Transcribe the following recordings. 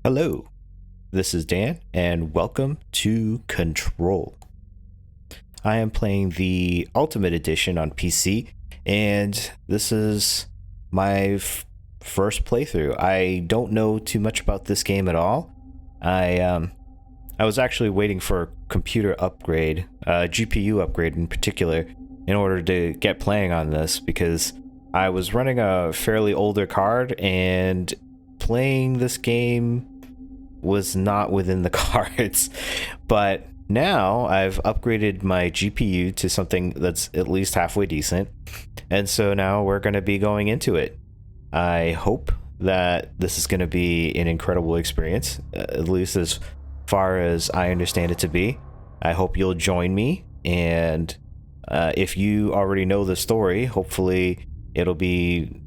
Hello, this is Dan, and welcome to Control. I am playing the Ultimate Edition on PC, and this is my first playthrough. I don't know too much about this game at all. I was actually waiting for a computer upgrade, a GPU upgrade in particular, in order to get playing on this, because I was running a fairly older card, and playing this game was not within the cards. But now I've upgraded my GPU to something that's at least halfway decent, and so now we're going to be going into it. I hope that this is going to be an incredible experience, at least as far as I understand it to be. I hope you'll join me, and if you already know the story, hopefully it'll be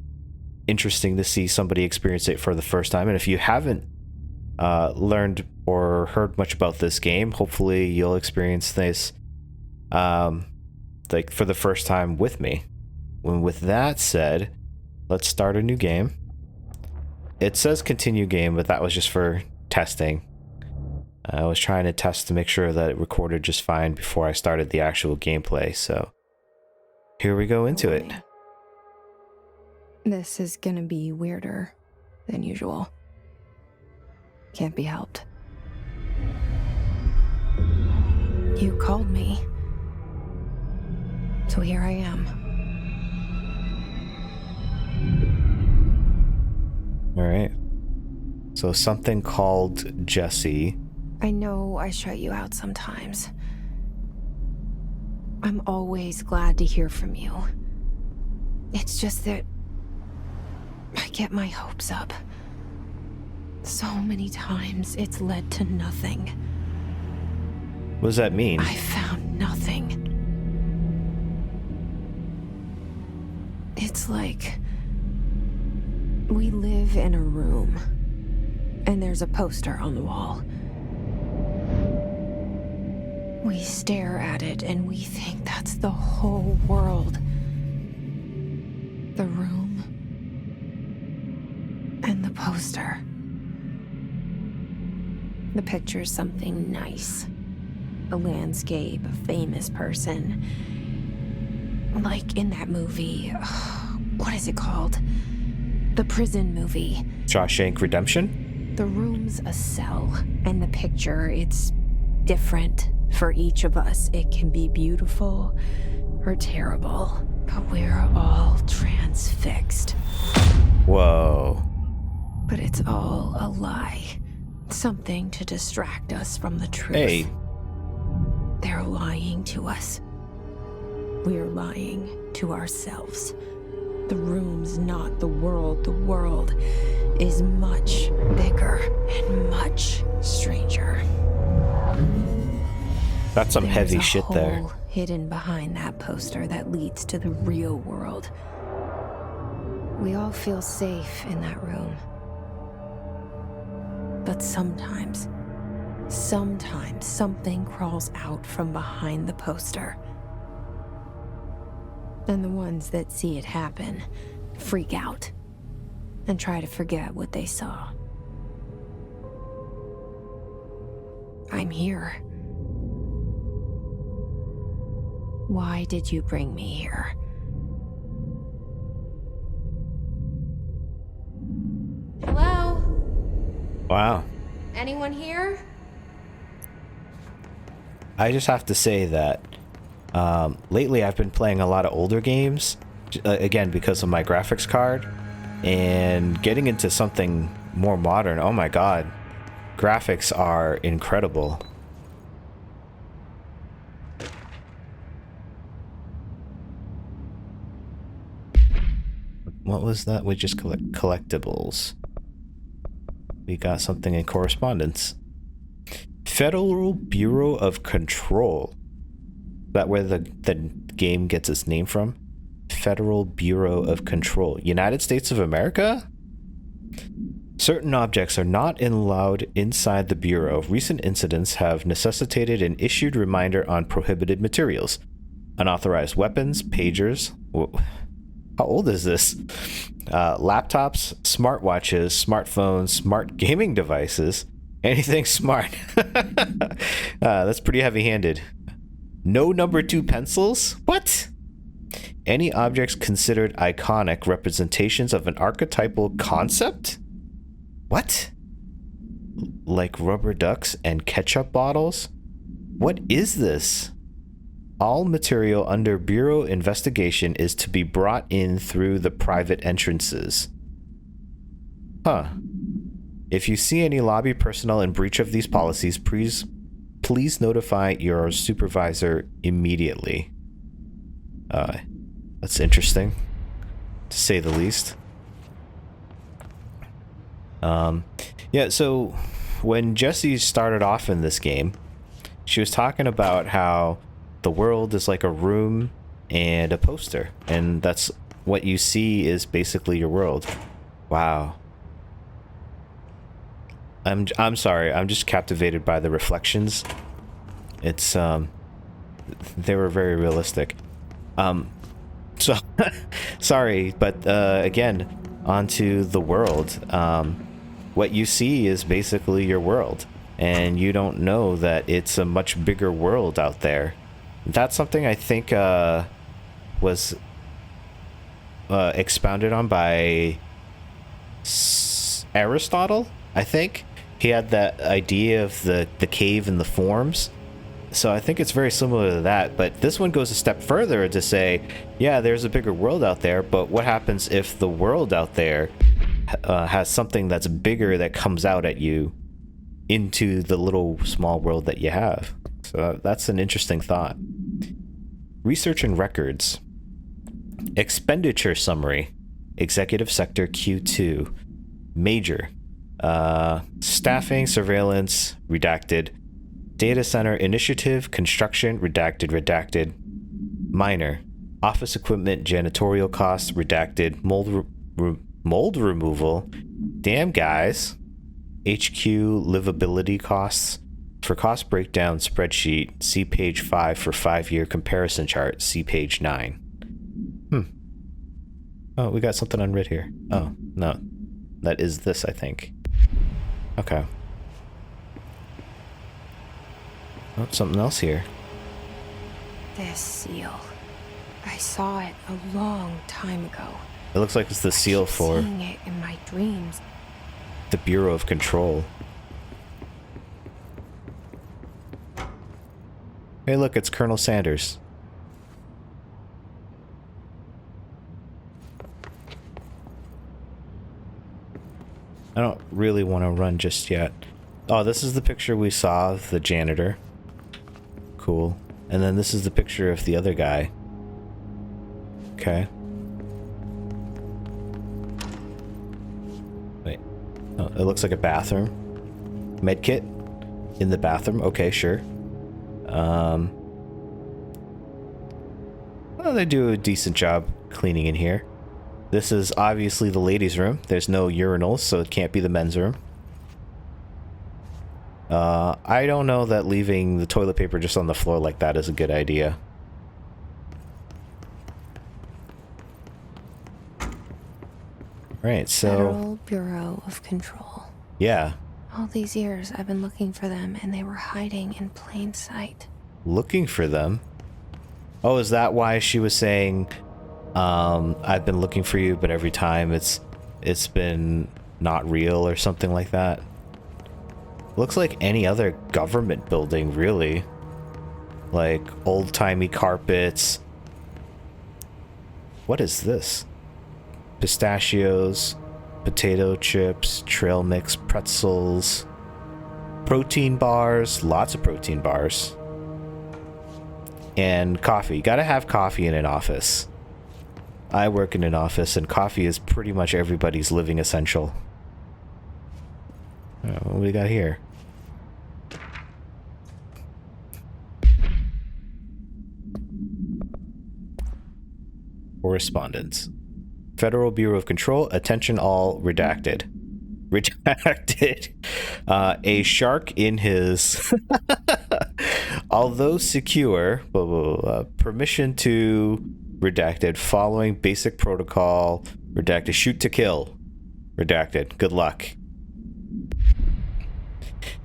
interesting to see somebody experience it for the first time. And if you haven't learned or heard much about this game, hopefully you'll experience this like for the first time with me. With that said, let's start a new game. It says continue game, but that was just for testing. I was trying to test to make sure that it recorded just fine before I started the actual gameplay, so here we go into it. This is gonna be weirder than usual. Can't be helped. You called me, so here I am. All right. So something called Jessie. I know I shut you out sometimes. I'm always glad to hear from you. It's just that I get my hopes up. So many times it's led to nothing. What does that mean? I found nothing. It's like we live in a room, and there's a poster on the wall. We stare at it and we think that's the whole world. The room and the poster. The picture's something nice. A landscape, a famous person. Like in that movie, what is it called? The prison movie. Shawshank Redemption? The room's a cell, and the picture, it's different for each of us. It can be beautiful or terrible, but we're all transfixed. Whoa. But it's all a lie. Something to distract us from the truth. Hey. They're lying to us. We're lying to ourselves. The room's not the world. The world is much bigger and much stranger. That's some heavy shit there. There's a hole hidden behind that poster that leads to the real world. We all feel safe in that room. But sometimes something crawls out from behind the poster. And the ones that see it happen freak out and try to forget what they saw. I'm here. Why did you bring me here? Hello? Wow. Anyone here? I just have to say that lately I've been playing a lot of older games, again, because of my graphics card, and getting into something more modern. Oh my god. Graphics are incredible. What was that? We just collectibles. We got something in correspondence. Federal Bureau of Control. Is that where the game gets its name from? Federal Bureau of Control. United States of America? Certain objects are not allowed inside the Bureau. Recent incidents have necessitated an issued reminder on prohibited materials. Unauthorized weapons, pagers. How old is this? Laptops, smartwatches, smartphones, smart gaming devices, anything smart. That's pretty heavy-handed. No number 2 pencils? What? Any objects considered iconic representations of an archetypal concept? What? Like rubber ducks and ketchup bottles? What is this? All material under Bureau investigation is to be brought in through the private entrances. Huh. If you see any lobby personnel in breach of these policies, please notify your supervisor immediately. That's interesting, to say the least. Yeah, so when Jessie started off in this game, she was talking about how the world is like a room and a poster, and that's what you see is basically your world. Wow. I'm sorry, I'm just captivated by the reflections. It's they were very realistic. So sorry, but again, onto the world. What you see is basically your world, and you don't know that it's a much bigger world out there. That's something I think was expounded on by Aristotle, I think. He had that idea of the cave and the forms. So I think it's very similar to that, but this one goes a step further to say, yeah, there's a bigger world out there, but what happens if the world out there has something that's bigger that comes out at you into the little small world that you have? So that's an interesting thought. Research and records. Expenditure summary. Executive sector Q2. Major. Staffing, surveillance, redacted. Data center initiative, construction, redacted. Minor. Office equipment, janitorial costs, redacted. Mold removal. Damn, guys. HQ livability costs. For cost breakdown spreadsheet, see page 5 for 5-year comparison chart, see page 9. Oh, we got something unread here. Oh, no. That is this, I think. Okay. Oh, something else here. This seal. I saw it a long time ago. It looks like it's the seal for seeing it in my dreams. The Bureau of Control. Hey, look, it's Colonel Sanders. I don't really want to run just yet. Oh, this is the picture we saw of the janitor. Cool. And then this is the picture of the other guy. Okay. Wait. Oh, it looks like a bathroom. Medkit in the bathroom. Okay, sure. Well, they do a decent job cleaning in here. This is obviously the ladies' room. There's no urinals, so it can't be the men's room. I don't know that leaving the toilet paper just on the floor like that is a good idea. Right, so... Federal Bureau of Control. Yeah. All these years I've been looking for them, and they were hiding in plain sight. Looking for them? Oh, is that why she was saying, I've been looking for you, but every time it's been not real or something like that? Looks like any other government building, really. Like old-timey carpets. What is this? Pistachios, potato chips, trail mix, pretzels, protein bars, lots of protein bars, and coffee. You gotta have coffee in an office. I work in an office, and coffee is pretty much everybody's living essential. What do we got here? Correspondence. Federal Bureau of Control, attention all, redacted. Redacted. A shark in his... Although secure, permission to redacted. Following basic protocol, redacted. Shoot to kill, redacted. Good luck.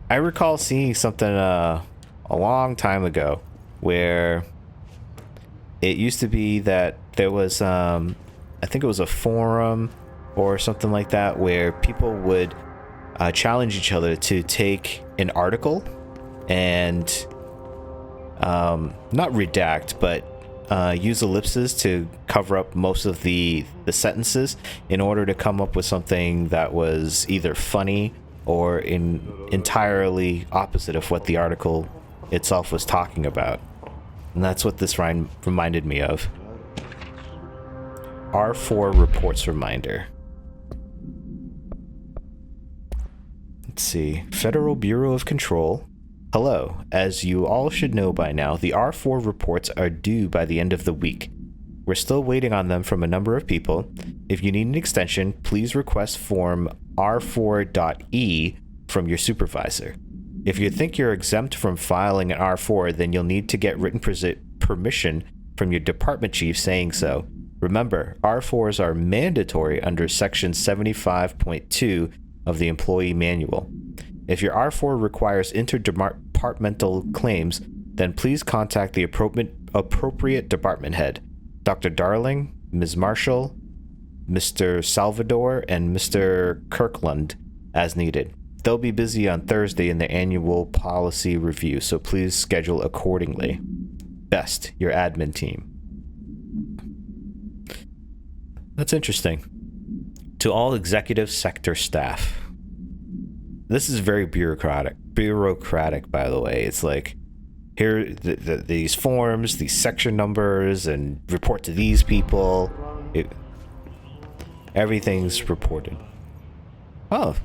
I recall seeing something a long time ago where it used to be that there was, I think it was a forum or something like that, where people would challenge each other to take an article and not redact, but use ellipses to cover up most of the sentences in order to come up with something that was either funny or entirely opposite of what the article itself was talking about. And that's what this reminded me of. R4 reports reminder. Let's see. Federal Bureau of Control. Hello. As you all should know by now, the R4 reports are due by the end of the week. We're still waiting on them from a number of people. If you need an extension, please request form R4.E from your supervisor. If you think you're exempt from filing an R4, then you'll need to get written permission from your department chief saying so. Remember, R4s are mandatory under Section 75.2 of the Employee Manual. If your R4 requires interdepartmental claims, then please contact the appropriate department head. Dr. Darling, Ms. Marshall, Mr. Salvador, and Mr. Kirkland as needed. They'll be busy on Thursday in the annual policy review, so please schedule accordingly. Best, your admin team. That's interesting. To all executive sector staff. This is very bureaucratic, by the way. It's like, here, these forms, these section numbers, and report to these people. Everything's reported. Oh.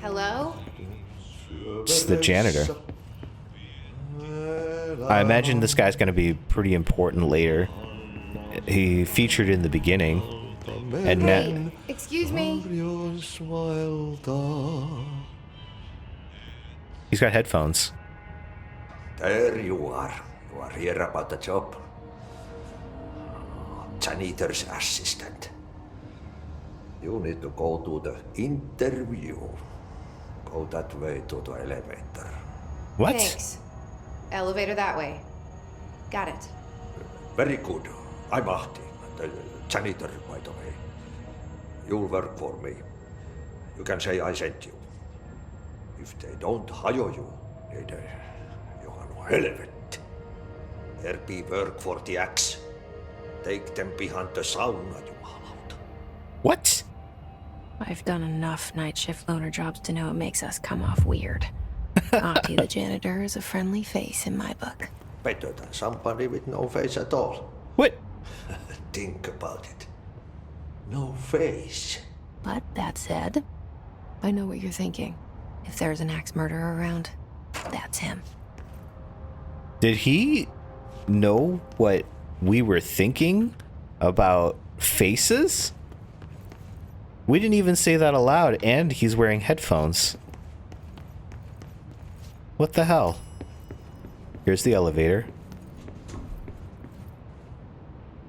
Hello? It's the janitor. I imagine this guy's going to be pretty important later. He featured in the beginning. And Hey, excuse me. He's got headphones. There you are. You are here about the job. Janitor's assistant. You need to go to the interview. Go that way to the elevator. What? Thanks. Elevator that way. Got it. Very good. I'm Ahti, the janitor, by the way. You'll work for me. You can say I sent you. If they don't hire you, niin Johan on helvet. There be work for the axe. Take them behind the sauna, jumalauta. What? I've done enough night shift loner jobs to know it makes us come off weird. Ahti the janitor is a friendly face in my book. Better than somebody with no face at all. What? Think about it. No face. But that said, I know what you're thinking. If there's an axe murderer around, that's him. Did he know what we were thinking about faces? We didn't even say that aloud, and he's wearing headphones. What the hell? Here's the elevator.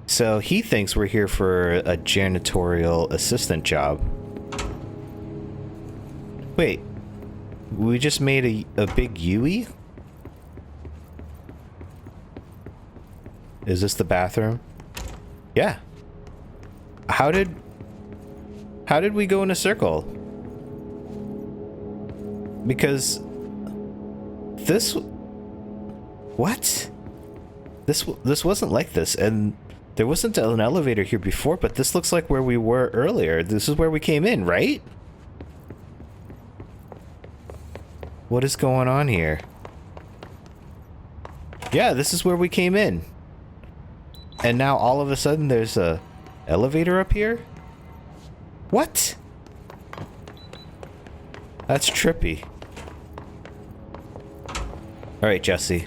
So he thinks we're here for a janitorial assistant job. Wait, we just made a big Yui? Is this the bathroom? Yeah. How did we go in a circle? Because this... What? This wasn't like this, and there wasn't an elevator here before, but this looks like where we were earlier. This is where we came in, right? What is going on here? Yeah, this is where we came in. And now all of a sudden there's a elevator up here? What? That's trippy. Alright, Jesse.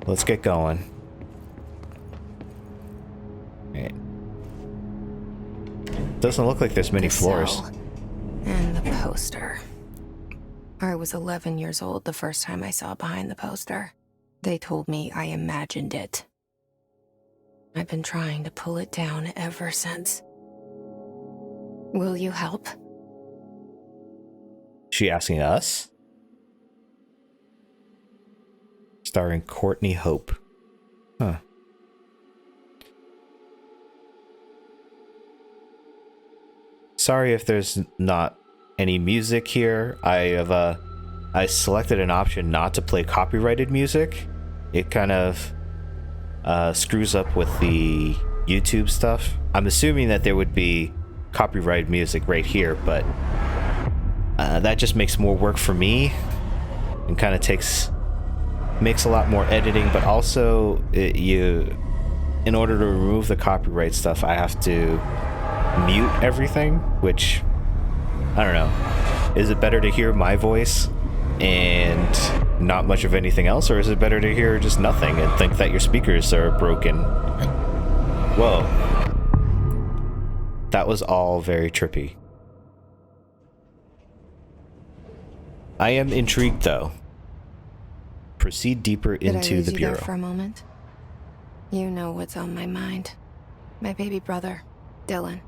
Let's get going. Alright. Doesn't look like there's many floors. Cell and the poster. I was 11 years old the first time I saw behind the poster. They told me I imagined it. I've been trying to pull it down ever since. Will you help? She asking us? Starring Courtney Hope. Huh. Sorry if there's not any music here. I selected an option not to play copyrighted music. It kind of screws up with the YouTube stuff. I'm assuming that there would be copyrighted music right here, but that just makes more work for me and kind of makes a lot more editing, but also in order to remove the copyright stuff, I have to mute everything, which I don't know. Is it better to hear my voice and not much of anything else, or is it better to hear just nothing and think that your speakers are broken? Whoa. That was all very trippy. I am intrigued though. Proceed deeper into the bureau. For a moment? You know what's on my mind. My baby brother, Dylan.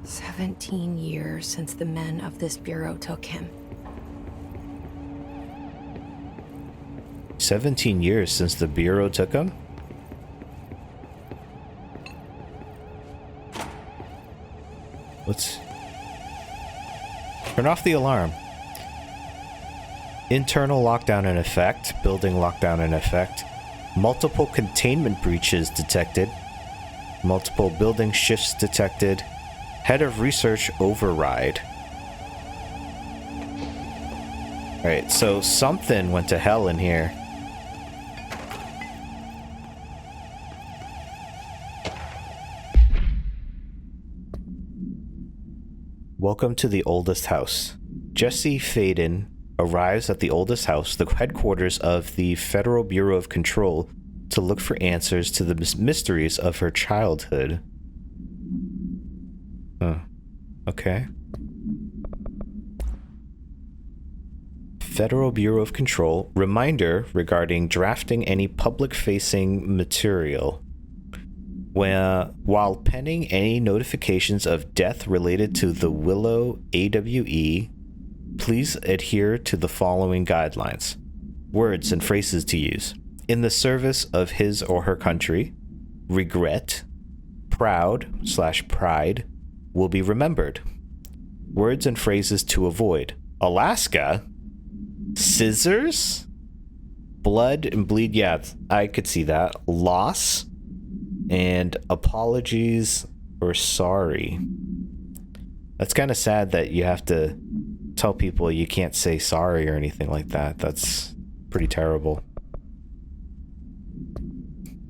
17 years since the men of this bureau took him. 17 years since the bureau took him? Let's turn off the alarm. Internal lockdown in effect. Building lockdown in effect. Multiple containment breaches detected. Multiple building shifts detected. Head of research override. Alright, so something went to hell in here. Welcome to the oldest house. Jessie Faden arrives at the oldest house, the headquarters of the Federal Bureau of Control, to look for answers to the mysteries of her childhood. Okay. Federal Bureau of Control, reminder regarding drafting any public-facing material. While penning any notifications of death related to the Willow AWE, please adhere to the following guidelines. Words and phrases to use. In the service of his or her country, regret, proud/pride will be remembered. Words and phrases to avoid. Alaska? Scissors? Blood and bleed, yeah, I could see that. Loss? And apologies or sorry. That's kind of sad that you have to tell people you can't say sorry or anything like that. That's pretty terrible.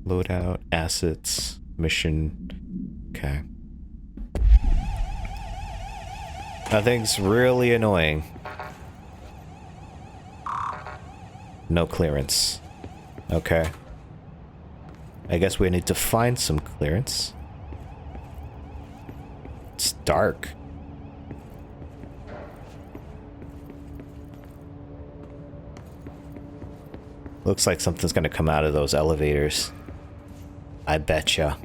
Loadout, assets, mission. Okay. That thing's really annoying. No clearance. Okay. I guess we need to find some clearance. It's dark. Looks like something's gonna come out of those elevators. I betcha.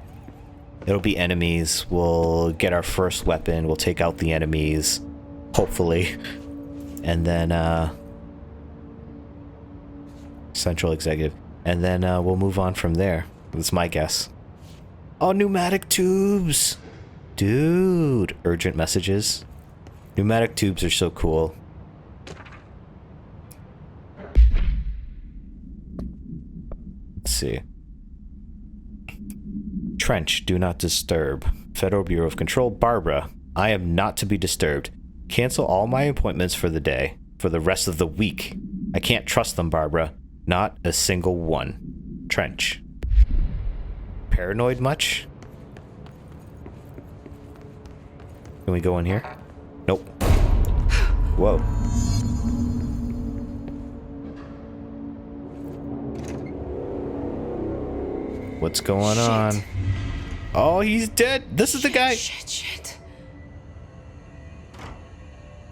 It'll be enemies. We'll get our first weapon. We'll take out the enemies. Hopefully. And then, Central Executive. And then, we'll move on from there. That's my guess. Oh, pneumatic tubes! Dude! Urgent messages. Pneumatic tubes are so cool. Let's see. Trench, do not disturb. Federal Bureau of Control. Barbara, I am not to be disturbed. Cancel all my appointments for the day, for the rest of the week. I can't trust them, Barbara. Not a single one. Trench. Paranoid much? Can we go in here? Nope. Whoa. What's going on? Oh, he's dead. This is the guy. Shit.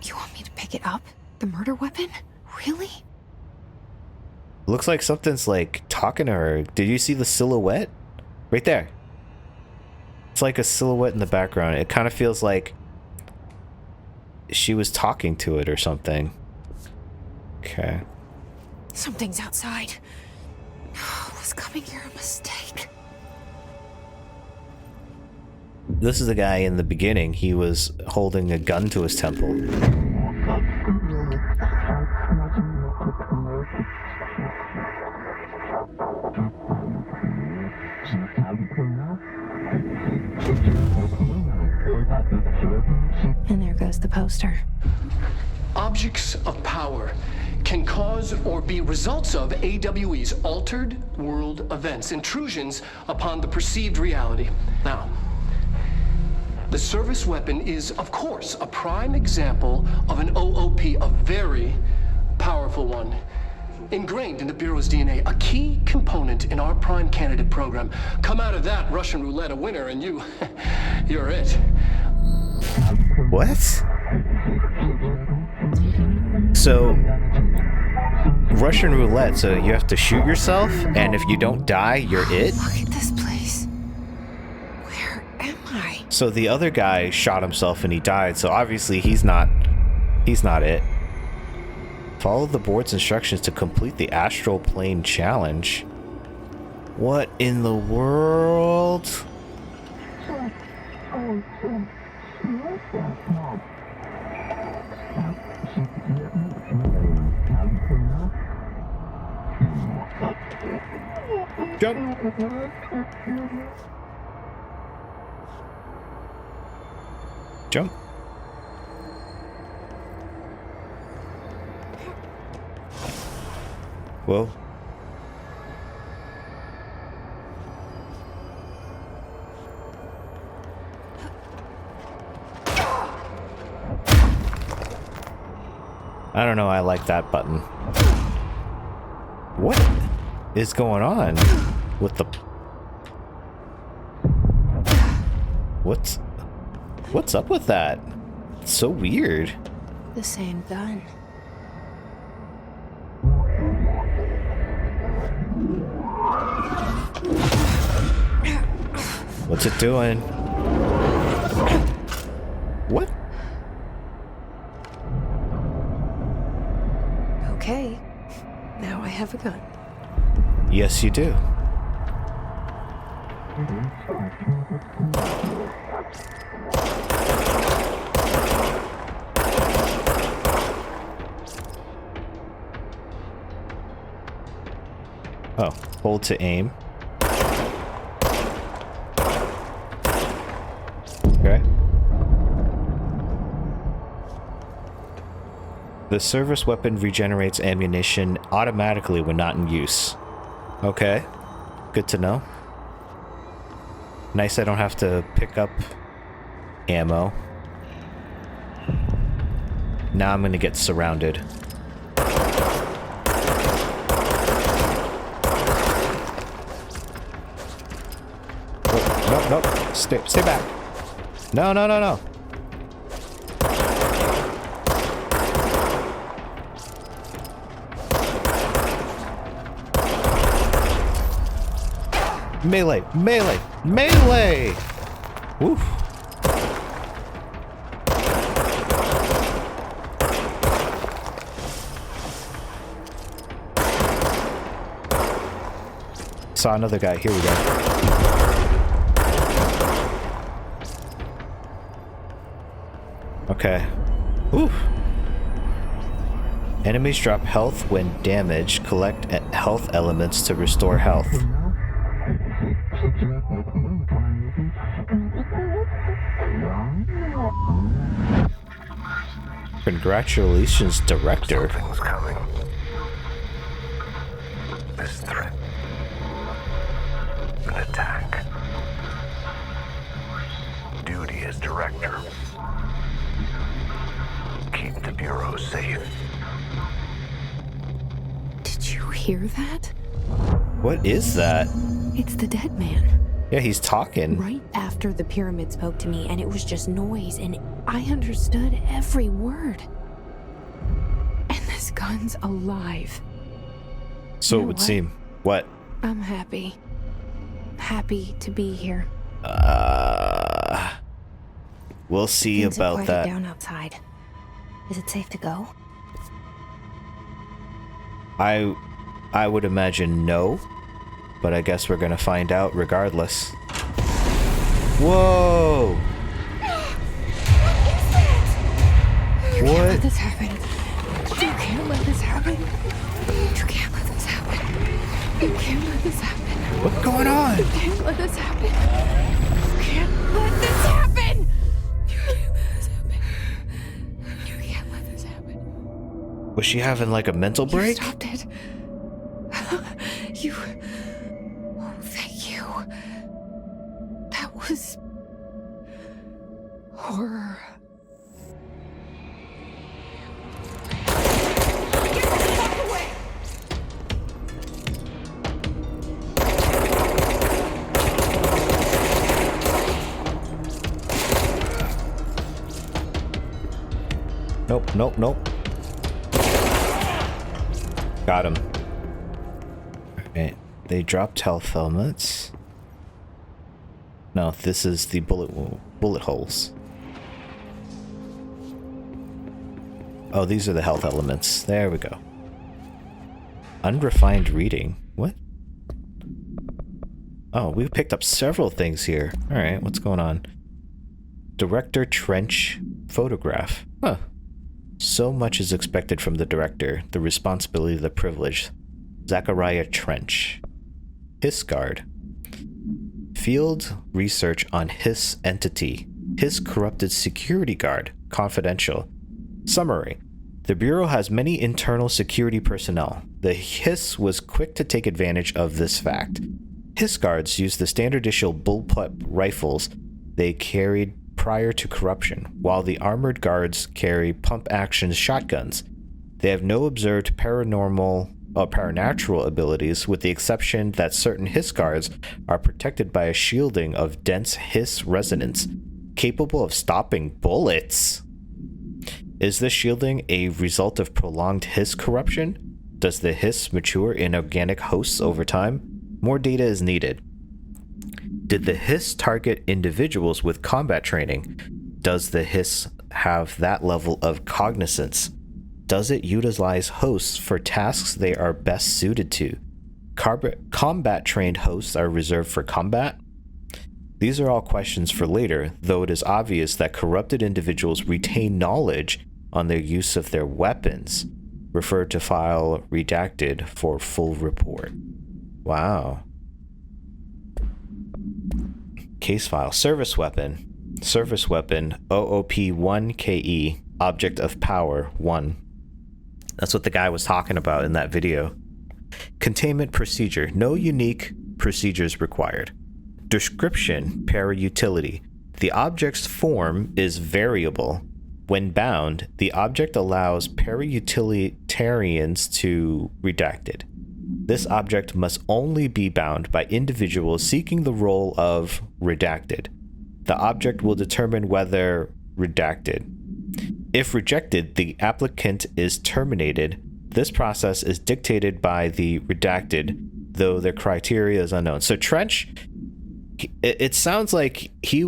You want me to pick it up? The murder weapon? Really? Looks like something's like talking to her. Did you see the silhouette? Right there. It's like a silhouette in the background. It kind of feels like she was talking to it or something. Okay. Something's outside. Was coming here a mistake? This is the guy in the beginning. He was holding a gun to his temple. And there goes the poster. Objects of power can cause or be results of AWE's altered world events, intrusions upon the perceived reality. Now, the service weapon is, of course, a prime example of an OOP, a very powerful one. Ingrained in the Bureau's DNA, a key component in our prime candidate program. Come out of that Russian roulette a winner and you're it. What? So, Russian roulette, so you have to shoot yourself, and if you don't die, you're it? Look at this place. Where am I? So the other guy shot himself and he died, so obviously he's not it. Follow the board's instructions to complete the astral plane challenge. What in the world? Jump! Jump! Whoa. I don't know, I like that button. What is going on with the... What's up with that? It's so weird. The same gun. What's it doing? What? Okay. Now I have a gun. Yes, you do. Oh, hold to aim. Okay. The service weapon regenerates ammunition automatically when not in use. Okay. Good to know. Nice I don't have to pick up ammo. Now I'm gonna get surrounded. Nope, nope. Stay back. No. Melee! Woof. Saw another guy. Here we go. Okay. Oof. Enemies drop health when damaged. Collect health elements to restore health. Congratulations, Director. Something's coming. This threat. An attack. Duty as Director. Keep the Bureau safe. Did you hear that? What is that? It's the dead man. Yeah, he's talking. Right after the pyramid spoke to me, and it was just noise, and I understood every word. And this gun's alive. So You it know would what? seem. What? I'm happy. happy to be here. We'll see Things have about quieted that. down outside. Is it safe to go? I would imagine no, but I guess we're gonna find out regardless. Whoa! You What? can't let this happen. You can't let this happen. You can't let this happen. You can't let this happen. What's going on? You can't let this happen. You can't let this happen. You can't let this happen. You can't let this happen. Was she having like a mental You break? stopped it. You. Oh, thank you. That was horror. Nope, nope, nope. Got him. Alright, they dropped health helmets. No, this is the bullet holes. Oh, these are the health elements. There we go. Unrefined reading. What? Oh, we've picked up several things here. Alright, what's going on? Director Trench photograph. Huh. So much is expected from the director, the responsibility, the privilege. Zachariah Trench. Hiss Guard. Field research on Hiss entity. Hiss corrupted security guard. Confidential. Summary. The Bureau has many internal security personnel. The Hiss was quick to take advantage of this fact. Hiss guards used the standard issue bullpup rifles they carried prior to corruption, while the armored guards carry pump-action shotguns. They have no observed paranatural abilities, with the exception that certain Hiss guards are protected by a shielding of dense Hiss resonance, capable of stopping bullets. Is this shielding a result of prolonged Hiss corruption? Does the Hiss mature in organic hosts over time? More data is needed. Did the Hiss target individuals with combat training? Does the Hiss have that level of cognizance? Does it utilize hosts for tasks they are best suited to? Combat-trained hosts are reserved for combat? These are all questions for later, though it is obvious that corrupted individuals retain knowledge on their use of their weapons. Refer to file redacted for full report. Wow. Case file. Service weapon. Service weapon OOP-1KE. Object of power 1. That's what the guy was talking about in that video. Containment procedure. No unique procedures required. Description. Para-utility. The object's form is variable. When bound, the object allows para-utilitarians to redacted. This object must only be bound by individuals seeking the role of redacted. The object will determine whether redacted. If rejected, the applicant is terminated. This process is dictated by the redacted, though their criteria is unknown. So Trench, it sounds like he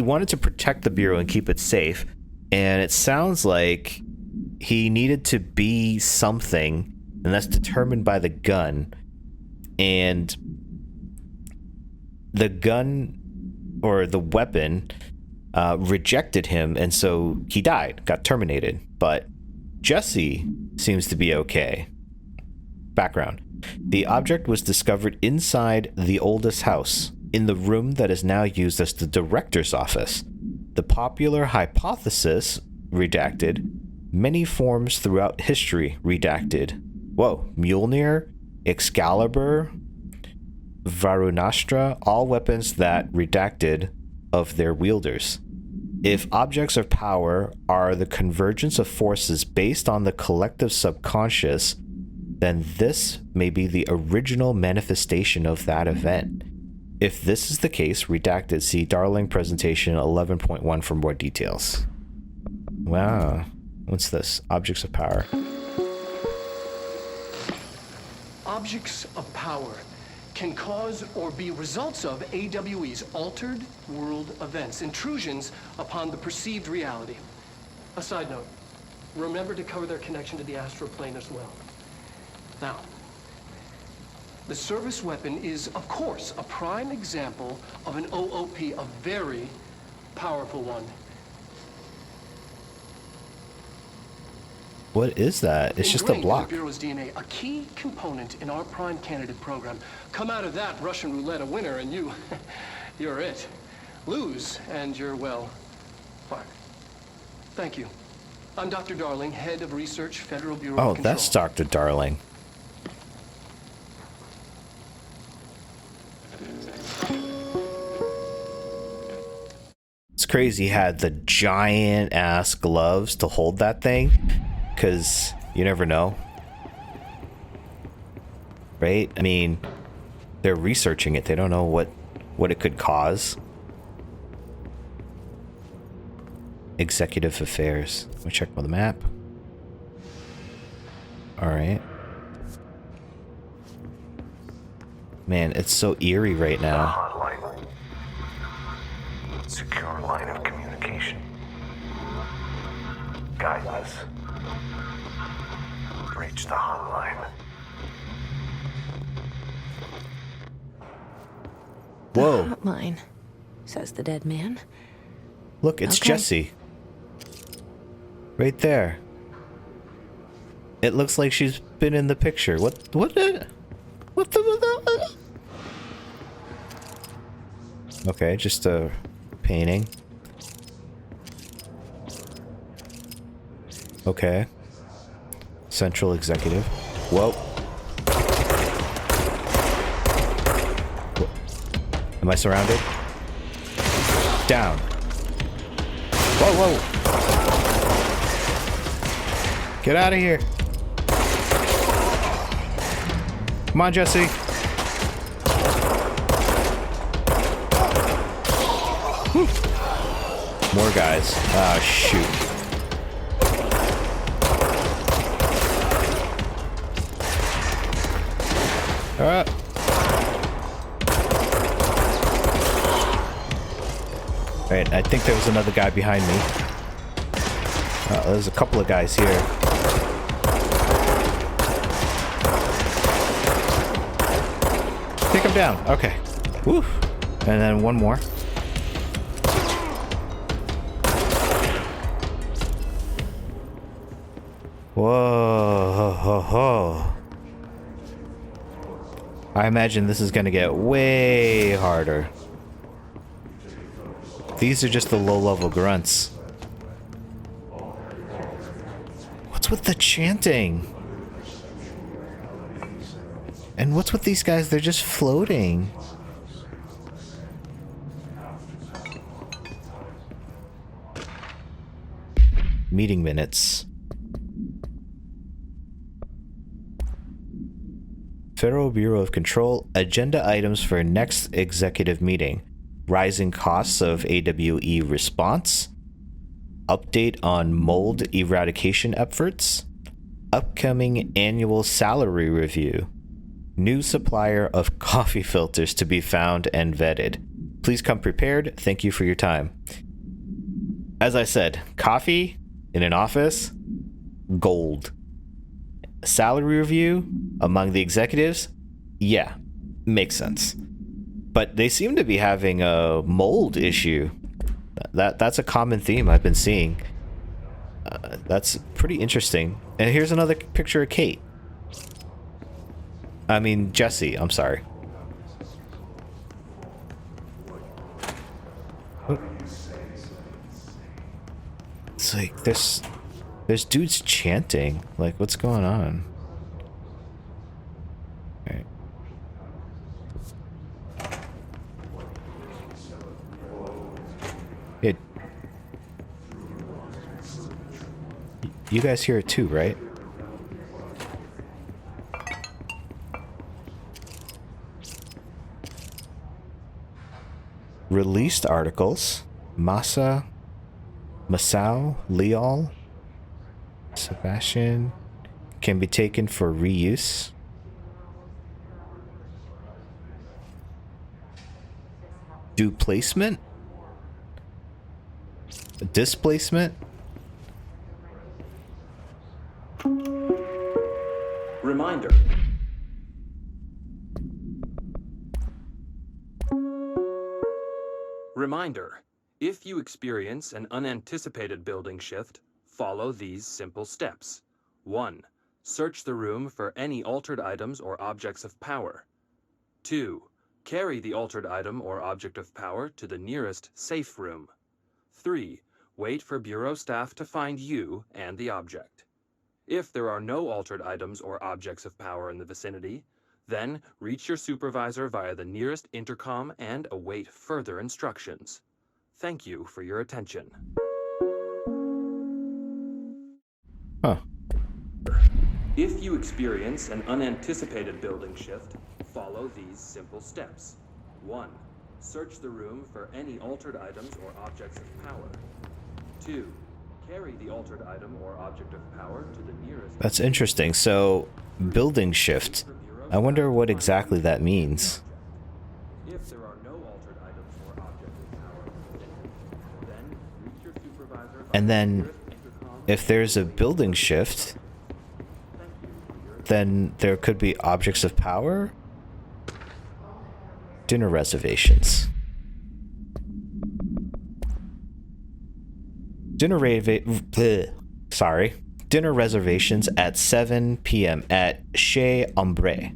wanted to protect the Bureau and keep it safe, and it sounds like he needed to be something, and that's determined by the gun. And the gun, or the weapon, rejected him, and so he died, got terminated. But Jessie seems to be okay. Background. The object was discovered inside the oldest house, in the room that is now used as the director's office. The popular hypothesis, redacted, many forms throughout history, redacted. Whoa, Mjolnir, Excalibur, Varunastra, all weapons that redacted of their wielders. If objects of power are the convergence of forces based on the collective subconscious, then this may be the original manifestation of that event. If this is the case, redacted, see Darling presentation 11.1 for more details. Wow. What's this? Objects of power. Objects of power can cause or be results of AWE's altered world events, intrusions upon the perceived reality. A side note, remember to cover their connection to the astral plane as well. Now, the service weapon is, of course, a prime example of an OOP, a very powerful one. What is that? It's just a block. The Bureau's DNA, a key component in our prime candidate program. Come out of that Russian roulette a winner, and you're it. Lose, and you're, well, fired. Thank you. I'm Dr. Darling, head of research, Federal Bureau of Control. That's Dr. Darling. It's crazy he had the giant ass gloves to hold that thing, because you never know, right? I mean, they're researching it. They don't know what it could cause. Executive affairs. Let me check on the map. All right. Man, it's so eerie right now. Hotline. Secure line of communication. Guidance. Reach the hotline. Whoa. Hotline, says the dead man. Look, it's Okay. Jessie. Right there. It looks like she's been in the picture. What the? Okay, just a painting. Okay. Central executive. Whoa. Am I surrounded? Down. Whoa. Get out of here. Come on, Jessie. Whew. More guys. Ah, shoot. Alright, I think there was another guy behind me. There's a couple of guys here. Take him down. Okay. Woo. And then one more. Whoa. I imagine this is gonna get way harder. These are just the low-level grunts. What's with the chanting? And what's with these guys? They're just floating. Meeting minutes. Federal Bureau of Control, agenda items for next executive meeting. Rising costs of AWE response. Update on mold eradication efforts. Upcoming annual salary review. New supplier of coffee filters to be found and vetted. Please come prepared. Thank you for your time. As I said, coffee in an office, gold. Salary review among the executives, yeah, makes sense. But they seem to be having a mold issue. That's a common theme I've been seeing. That's pretty interesting. And here's another picture of Kate. I mean, Jessie, I'm sorry. It's like there's dudes chanting. Like, what's going on? Okay. You guys hear it too, right? Released articles. Masao, Leal, Sebastian can be taken for reuse. Displacement? Displacement? Reminder. Reminder. If you experience an unanticipated building shift, follow these simple steps. 1. Search the room for any altered items or objects of power. 2. Carry the altered item or object of power to the nearest safe room. 3. Wait for Bureau staff to find you and the object. If there are no altered items or objects of power in the vicinity, then reach your supervisor via the nearest intercom and await further instructions. Thank you for your attention. Huh. If you experience an unanticipated building shift, follow these simple steps. 1. Search the room for any altered items or objects of power. 2. Carry the altered item or object of power to the nearest... That's interesting. So, building shift. I wonder what exactly that means. If there are no altered items or objects of power, then reach your supervisor... And then, if there's a building shift, then there could be objects of power? Dinner reservations. Dinner reservations at 7 p.m. at Chez Ombre.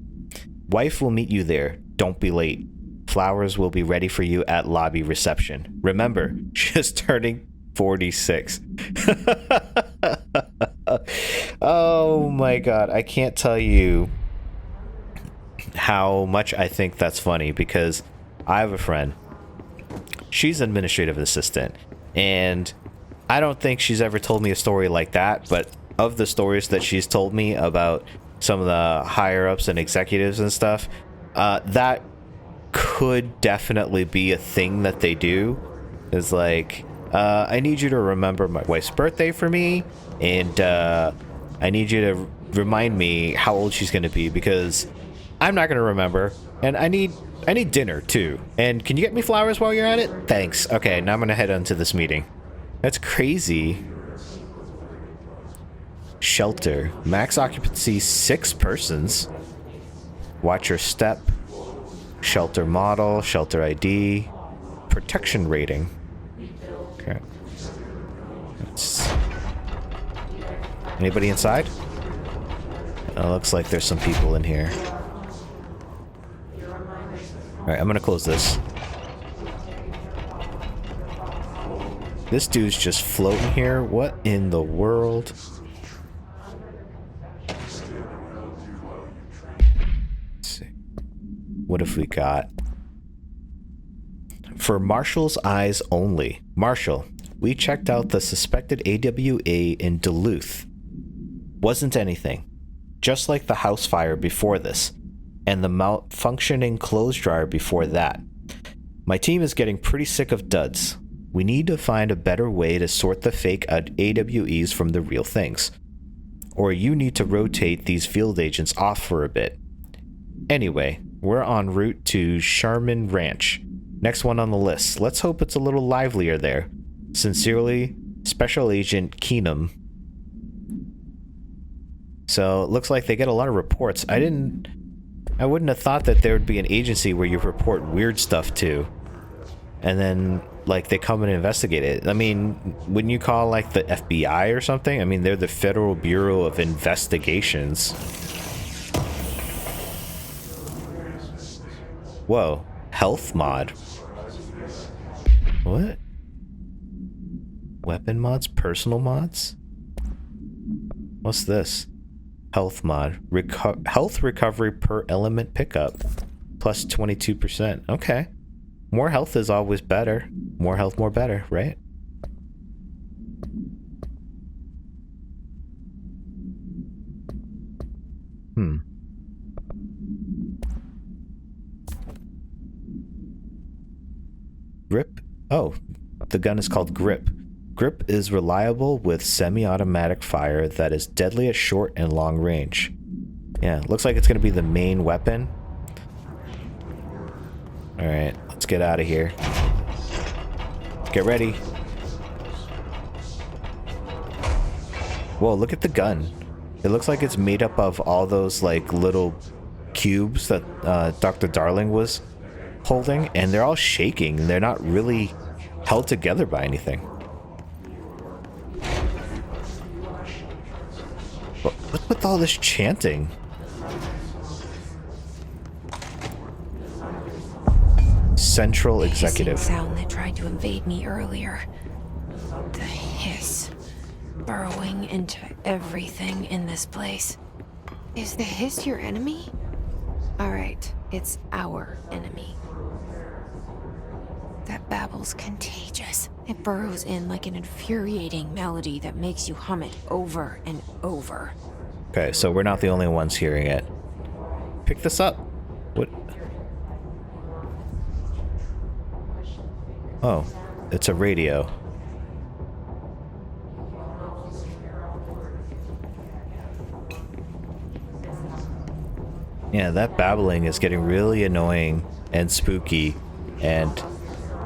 Wife will meet you there. Don't be late. Flowers will be ready for you at lobby reception. Remember, just turning 46. Oh my god, I can't tell you how much I think that's funny, because I have a friend. She's an administrative assistant, and I don't think she's ever told me a story like that, but of the stories that she's told me about some of the higher-ups and executives and stuff, that could definitely be a thing that they do. Is like, I need you to remember my wife's birthday for me, and I need you to remind me how old she's going to be, because I'm not going to remember, and I need dinner too. And can you get me flowers while you're at it? Thanks. Okay, now I'm going to head on to this meeting. That's crazy. Shelter. Max occupancy 6 persons. Watch your step. Shelter model. Shelter ID. Protection rating. Okay. Anybody inside? Looks like there's some people in here. Alright, I'm gonna close this. This dude's just floating here. What in the world? Let's see. What have we got? For Marshall's eyes only. Marshall, we checked out the suspected AWA in Duluth. Wasn't anything. Just like the house fire before this, and the malfunctioning clothes dryer before that. My team is getting pretty sick of duds. We need to find a better way to sort the fake AWEs from the real things. Or you need to rotate these field agents off for a bit. Anyway, we're en route to Sharman Ranch. Next one on the list. Let's hope it's a little livelier there. Sincerely, Special Agent Keenum. So, it looks like they get a lot of reports. I wouldn't have thought that there would be an agency where you report weird stuff to, and then, like, they come and investigate it. I mean, wouldn't you call, like, the FBI or something? I mean, they're the Federal Bureau of Investigations. Whoa. Health mod. What? Weapon mods? Personal mods? What's this? Health mod. Health recovery per element pickup. Plus 22%. Okay. More health is always better. More health, more better, right? Grip? Oh, the gun is called Grip. Grip is reliable with semi-automatic fire that is deadly at short and long range. Yeah, looks like it's going to be the main weapon. Alright, let's get out of here. Get ready. Whoa, look at the gun. It looks like it's made up of all those like little cubes that Dr. Darling was holding, and they're all shaking. They're not really held together by anything. What's with all this chanting? Central Executive. The sound that tried to invade me earlier. The hiss. Burrowing into everything in this place. Is the hiss your enemy? Alright, it's our enemy. That babble's contagious. It burrows in like an infuriating melody that makes you hum it over and over. Okay, so we're not the only ones hearing it. Pick this up. What? Oh, it's a radio. Yeah, that babbling is getting really annoying and spooky, and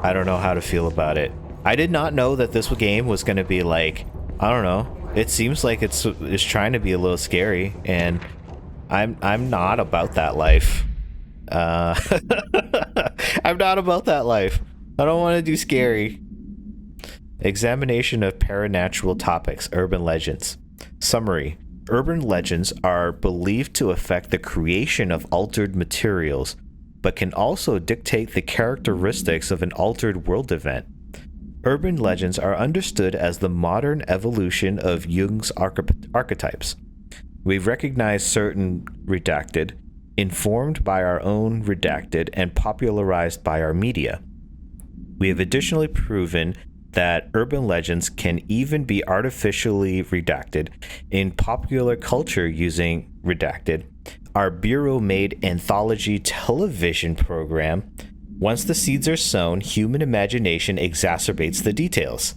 I don't know how to feel about it. I did not know that this game was going to be like, I don't know. It seems like it's trying to be a little scary, and I'm not about that life. I'm not about that life. I don't want to do scary. Examination of paranatural topics, urban legends. Summary. Urban legends are believed to affect the creation of altered materials, but can also dictate the characteristics of an altered world event. Urban legends are understood as the modern evolution of Jung's archetypes. We recognize certain redacted, informed by our own redacted, and popularized by our media. We have additionally proven that urban legends can even be artificially redacted in popular culture using redacted. Our Bureau-made anthology television program, once the seeds are sown, human imagination exacerbates the details.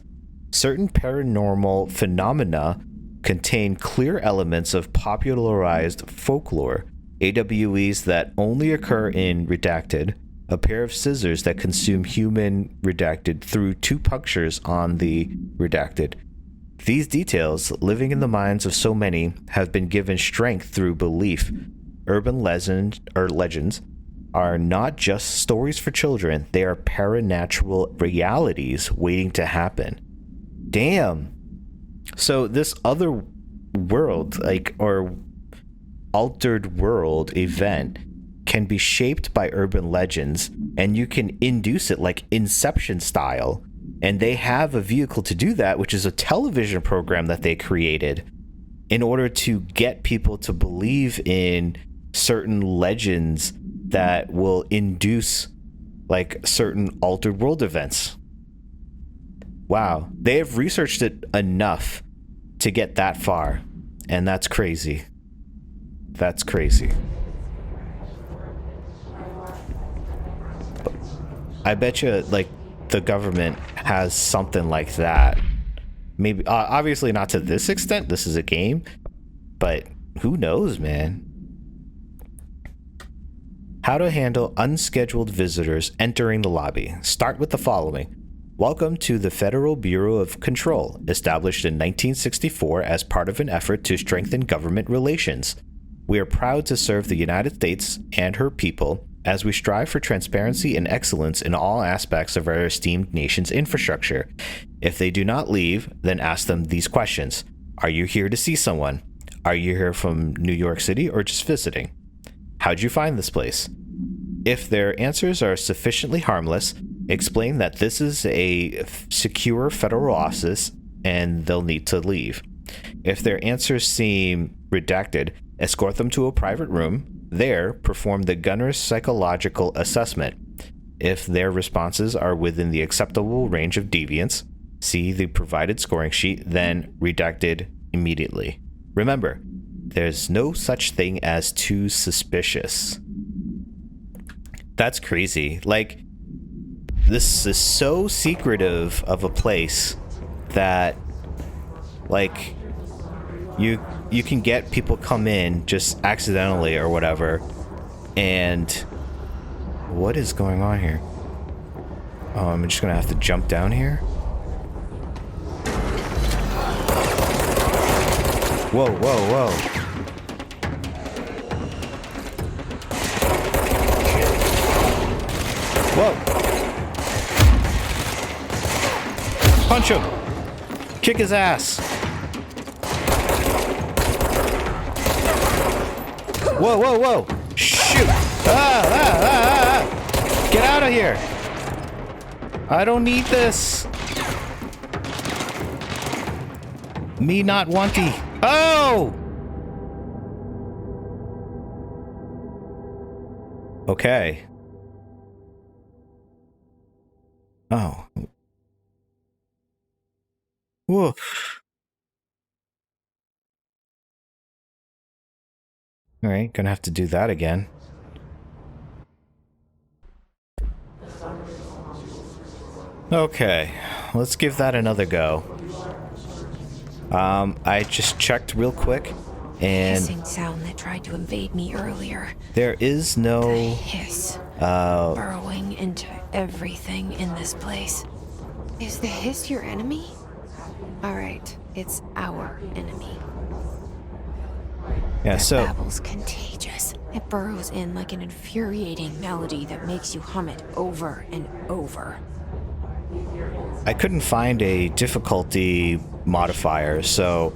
Certain paranormal phenomena contain clear elements of popularized folklore, AWEs that only occur in redacted, a pair of scissors that consume human redacted through 2 punctures on the redacted. These details, living in the minds of so many, have been given strength through belief. Urban legends are not just stories for children, they are paranatural realities waiting to happen. Damn. So this other world, or altered world event, can be shaped by urban legends, and you can induce it like Inception style. And they have a vehicle to do that, which is a television program that they created in order to get people to believe in certain legends that will induce like certain altered world events. Wow, they have researched it enough to get that far, and that's crazy. That's crazy. I bet you, like, the government has something like that. Maybe, obviously not to this extent. This is a game, but who knows, man? How to handle unscheduled visitors entering the lobby. Start with the following. Welcome to the Federal Bureau of Control, established in 1964 as part of an effort to strengthen government relations. We are proud to serve the United States and her people as we strive for transparency and excellence in all aspects of our esteemed nation's infrastructure. If they do not leave, then ask them these questions. Are you here to see someone? Are you here from New York City or just visiting? How'd you find this place? If their answers are sufficiently harmless, explain that this is a secure federal office and they'll need to leave. If their answers seem redacted, escort them to a private room. There, perform the gunner's psychological assessment. If their responses are within the acceptable range of deviance, see the provided scoring sheet, then redacted immediately. Remember, there's no such thing as too suspicious. That's crazy. Like, this is so secretive of a place that, like, you can get people come in just accidentally or whatever, and What is going on here? Oh, I'm just gonna have to jump down here? Whoa, whoa, whoa. Whoa! Punch him! Kick his ass! Whoa, whoa, whoa! Shoot! Get out of here! I don't need this! Me not wanty. Oh! Okay. Oh. Woof. Alright, gonna have to do that again. Okay, let's give that another go. I just checked real quick, and Hissing sound that tried to invade me earlier. there is The no hiss burrowing into everything in this place. Is the hiss your enemy? All right, it's our enemy. yeah, That so babble's contagious. It burrows in like an infuriating melody that makes you hum it over and over. I couldn't find a difficulty modifier, so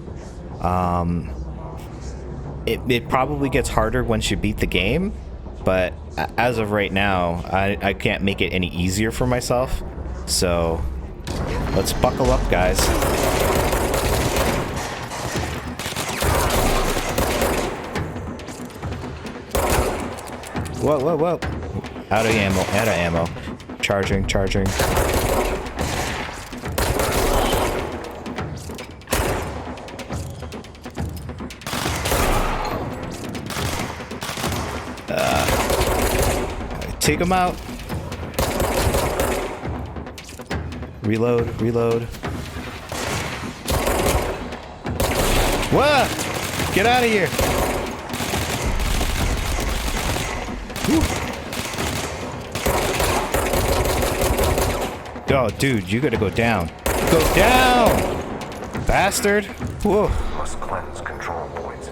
it probably gets harder once you beat the game, but as of right now, I can't make it any easier for myself, so let's buckle up, guys. Whoa, whoa, whoa. Out of ammo, out of ammo. Charging, charging. Take him out. Reload, reload. Whoa! Get out of here. Whew. Oh, dude, you gotta go down. Go down! Bastard! Whoa. Must cleanse control points.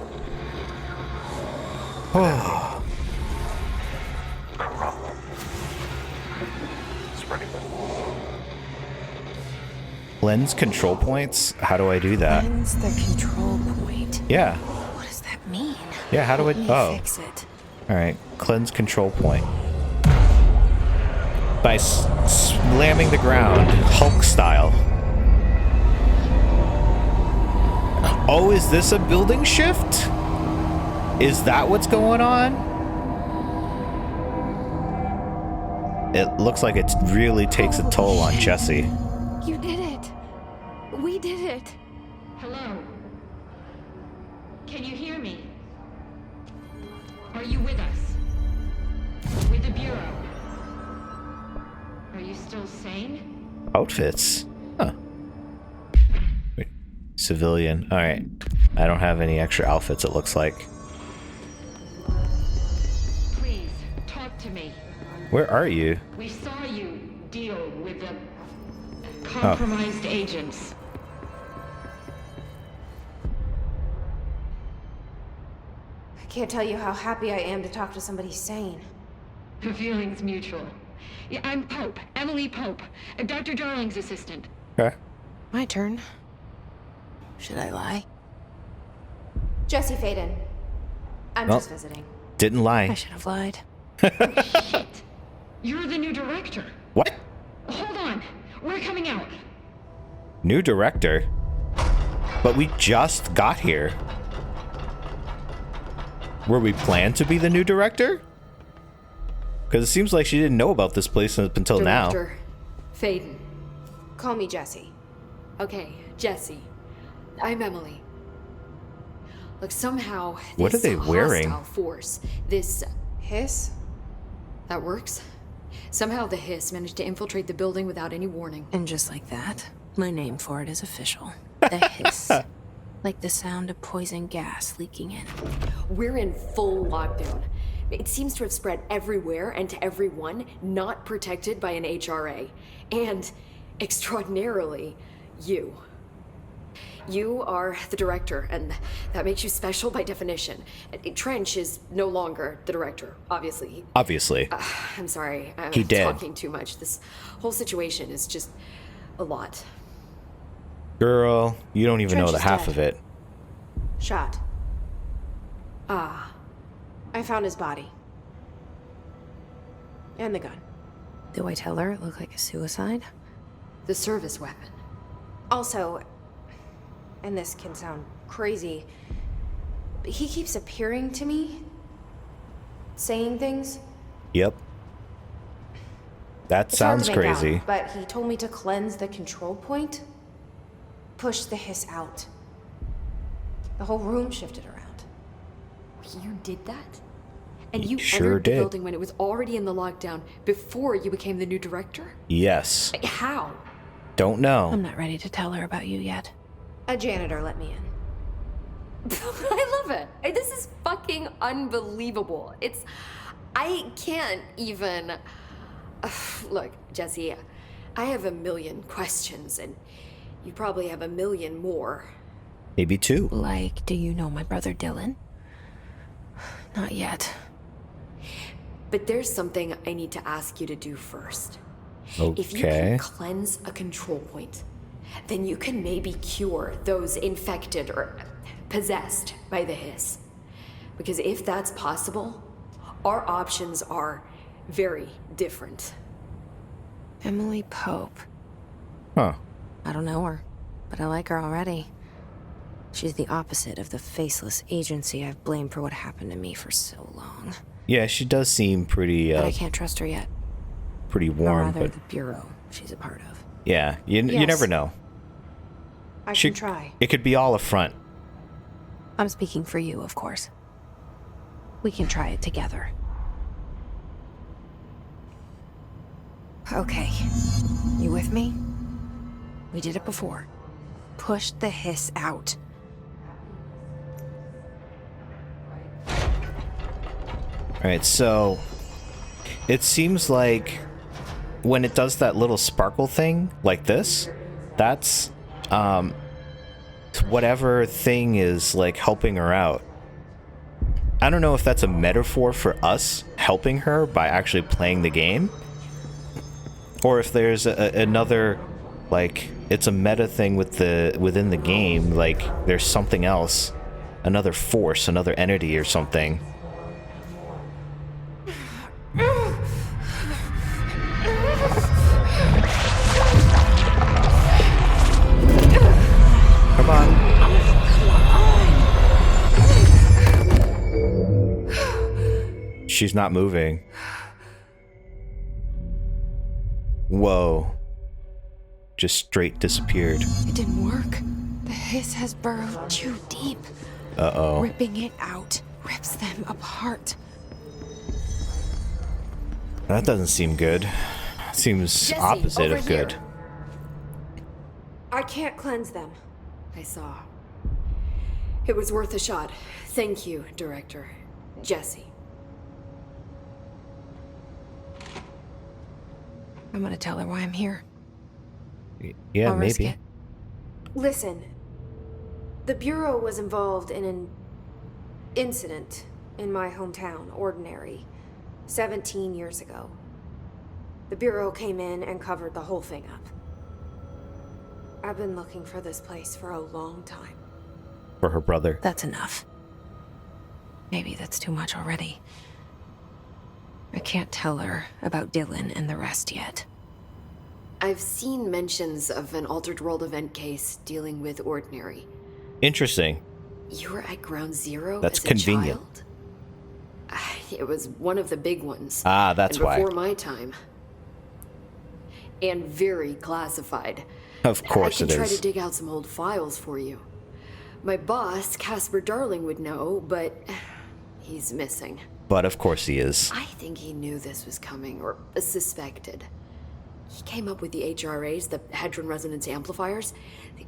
Oh. Corrupt. Spreading. Cleanse control points? How do I do that? Cleanse the control point. Yeah. What does that mean? Yeah, how do I... Let me Oh. fix it. Alright. Cleanse control point. By slamming the ground, Hulk style. Oh, is this a building shift? Is that what's going on? It looks like it really takes a toll on Jessie. You did it. We did it. Hello? Can you hear me? Are you with us? With the Bureau? Are you still sane? Outfits? Huh. Wait. Civilian. Alright. I don't have any extra outfits, it looks like. Please, talk to me. Where are you? We saw you deal with the compromised agents. I can't tell you how happy I am to talk to somebody sane. The feeling's mutual. Yeah, I'm Pope, Emily Pope, Dr. Darling's assistant. Okay. My turn. Should I lie? Jessie Faden. I'm Well. just visiting. Didn't I lie. should have lied. Shit! You're the new director. What? Hold on. We're coming out. New director? But we just got here. Were we planned to be the new director? Because it seems like she didn't know about this place up until now. Director Faden. Call me Jessie. Okay, Jessie. I'm Emily. Look, somehow What are this they wearing? hostile force, this Hiss? that works. Somehow the hiss managed to infiltrate the building without any warning. And just like that, my name for it is official. The hiss. Like the sound of poison gas leaking in. We're in full lockdown. It seems to have spread everywhere and to everyone not protected by an HRA. And, extraordinarily, you. You are the director, and that makes you special by definition. Trench is no longer the director, obviously. Obviously. I'm sorry, I'm He did. talking too much. This whole situation is just a lot. Girl, you don't even Trench know the is half dead. of it. Shot. Ah, I found his body. And the gun. Do I tell her it looked like a suicide? the service weapon. Also, and this can sound crazy, but he keeps appearing to me, saying things. Yep. That It's hard to sounds make out, crazy. but he told me to cleanse the control point, push the hiss out. The whole room shifted around. You did that? And you Sure entered the did. building when it was already in the lockdown before you became the new director? Yes. How? Don't I'm know. not ready to tell her about you yet. A janitor let me in. I love it. This is fucking unbelievable. I can't even... Look, Jessie, I have a million questions, and you probably have a million more. Maybe two. Like, do you know my brother Dylan? Not yet. But there's something I need to ask you to do first. If you Okay. can cleanse a control point, then you can maybe cure those infected or possessed by the hiss. Because if that's possible, our options are very different. Emily Pope. Huh. I don't know her, but I like her already. She's the opposite of the faceless agency I've blamed for what happened to me for so long. Yeah, she does seem pretty But I can't trust her yet. pretty Or warm, rather, but the bureau she's a part of. yeah, you Yes. never know. I She- can try. It could be all a front. I'm speaking for you, of course. We can try it together. Okay. You with me? We did it before. Push the hiss out. All right, so it seems like when it does that little sparkle thing like this, that's whatever thing is like helping her out. I don't know if that's a metaphor for us helping her by actually playing the game, or if there's another, like, it's a meta thing within the game, like there's something else, another force, another entity or something. Come on. She's not moving. Whoa. Just straight disappeared. It didn't work. The hiss has burrowed too deep. Uh-oh. Ripping it out rips them apart. That doesn't seem good. Seems Jessie, opposite over of good. here. I can't cleanse them. I saw. It was worth a shot. Thank you, Director. Jessie. I'm gonna tell her why I'm here. Yeah, I'll risk maybe. it. Listen, the Bureau was involved in an incident in my hometown, Ordinary, 17 years ago. The Bureau came in and covered the whole thing up. I've been looking for this place for a long time. For her brother. That's enough. Maybe that's too much already. I can't tell her about Dylan and the rest yet. I've seen mentions of an Altered World event case dealing with Ordinary. Interesting. You were at Ground Zero That's as a convenient. child? It was one of the big ones. Ah, that's and why. before my time. And very classified. Of course I it can try to is. dig out some old files for you. My boss, Casper Darling, would know, but he's missing. But of course he is. I think he knew this was coming, or suspected. He came up with the HRAs, the Hadron Resonance Amplifiers.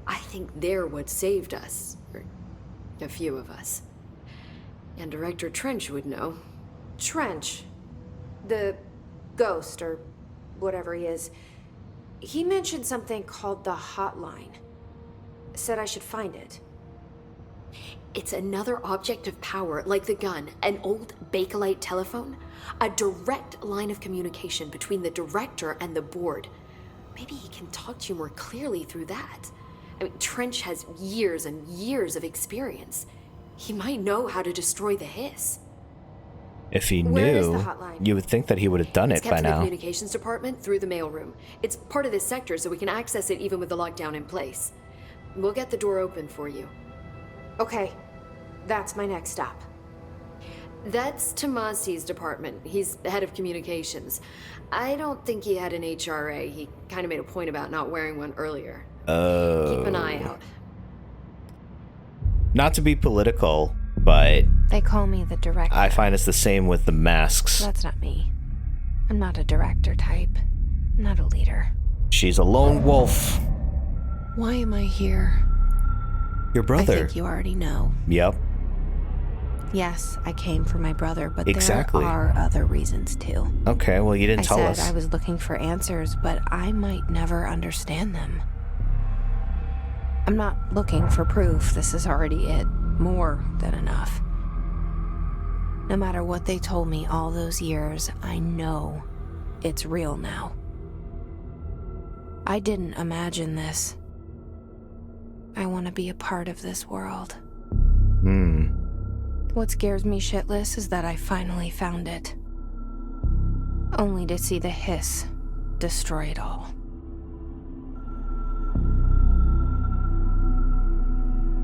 I think they're what saved us. Or a few of us. And Director Trench would know. Trench, the ghost, or whatever he is, he mentioned something called the hotline. Said I should find it. It's another object of power, like the gun, an old Bakelite telephone, a direct line of communication between the director and the board. Maybe he can talk to you more clearly through that. I mean, Trench has years and years of experience. He might know how to destroy the hiss. If he Where is knew, the hotline? you would think that he would have done It's it kept by in the now. communications department through the mailroom. It's part of this sector, so we can access it even with the lockdown in place. We'll get the door open for you. Okay, that's my next stop. That's Tomasi's department. He's the head of communications. I don't think he had an HRA. He kind of made a point about not wearing one earlier. Oh. Keep an eye out. Not to be political, but They call me the director. I find it's the same with the masks. That's not me. I'm not a director type. I'm not a leader. She's a lone wolf. Why am I here? Your I brother. think you already know. Yep. Yes, I came for my brother, but Exactly. there are other reasons too. Okay, well, you didn't I tell said us. I was looking for answers, but I might never understand them. I'm not looking for proof. This is already it. More than enough. No matter what they told me all those years, I know it's real now. I didn't imagine this. I want to be a part of this world. What scares me shitless is that I finally found it. Only to see the hiss destroy it all.